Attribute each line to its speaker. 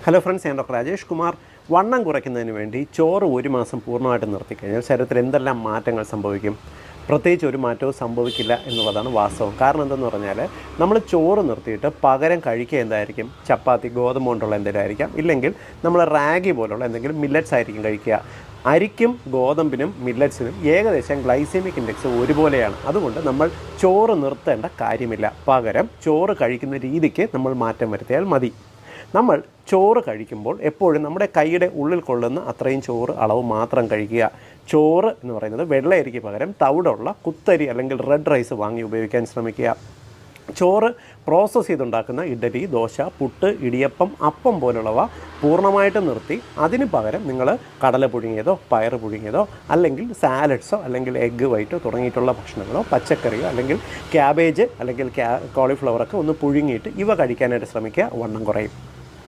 Speaker 1: Hello friends, ഞാൻ doctor Rajesh Kumar. വണ്ണം കുറയ്ക്കുന്നതിന് വേണ്ടി ചോറ് ഒരു മാസം പൂർണ്ണമായിട്ട് നിർത്തിക്കഴിഞ്ഞാൽ ശരീരത്തിൽ എന്തെല്ലാം മാറ്റങ്ങൾ സംഭവിക്കും? പ്രത്യേകിച്ച് ഒരു മാറ്റവും സംഭവിക്കില്ല എന്നുള്ളതാണ് വാസ്തവം. കാരണം എന്തെന്ന് പറഞ്ഞാൽ, നമ്മൾ ചോറ് നിർത്തിയിട്ട് പകരം കഴിക്കുക എന്തായിരിക്കും? ചപ്പാത്തി, ഗോതമ്പ് കൊണ്ടുള്ള എന്തെങ്കിലും ആയിരിക്കാം, ഇല്ലെങ്കിൽ നമ്മൾ റാഗി പോലുള്ള എന്തെങ്കിലും മില്ലറ്റ്സ് ആയിരിക്കും കഴിക്കുക. അരിക്കും ഗോതമ്പിനും മില്ലറ്റ്സിനും ഏകദേശം ഗ്ലൈസെമിക് ഇൻഡെക്സ് ഒരുപോലെയാണ്. അതുകൊണ്ട് നമ്മൾ ചോറ് നിർത്തേണ്ട കാര്യമില്ല. പകരം ചോറ് കഴിക്കുന്ന രീതിക്ക് നമ്മൾ മാറ്റം വരുത്തിയാൽ മതി. നമ്മൾ ചോറ് കഴിക്കുമ്പോൾ എപ്പോഴും നമ്മുടെ കൈയുടെ ഉള്ളിൽ കൊള്ളുന്ന അത്രയും ചോറ് അളവ് മാത്രം കഴിക്കുക. ചോറ് എന്ന് പറയുന്നത് വെള്ളയരിക്ക് പകരം തവിടുള്ള കുത്തരി അല്ലെങ്കിൽ റെഡ് റൈസ് വാങ്ങി ഉപയോഗിക്കാൻ ശ്രമിക്കുക. ചോറ് പ്രോസസ്സ് ചെയ്തുണ്ടാക്കുന്ന ഇഡ്ഡലി, ദോശ, പുട്ട്, ഇടിയപ്പം, അപ്പം പോലുള്ളവ പൂർണ്ണമായിട്ട് നിർത്തി അതിന് പകരം നിങ്ങൾ കടല പുഴുങ്ങിയതോ പയർ പുഴുങ്ങിയതോ അല്ലെങ്കിൽ സാലഡ്സോ അല്ലെങ്കിൽ എഗ്ഗ് വൈറ്റോ തുടങ്ങിയിട്ടുള്ള ഭക്ഷണങ്ങളോ പച്ചക്കറിയോ അല്ലെങ്കിൽ ക്യാബേജ് അല്ലെങ്കിൽ കോളിഫ്ലവറൊക്കെ ഒന്ന് പുഴുങ്ങിയിട്ട് ഇവ കഴിക്കാനായിട്ട് ശ്രമിക്കുക. വണ്ണം കുറയും.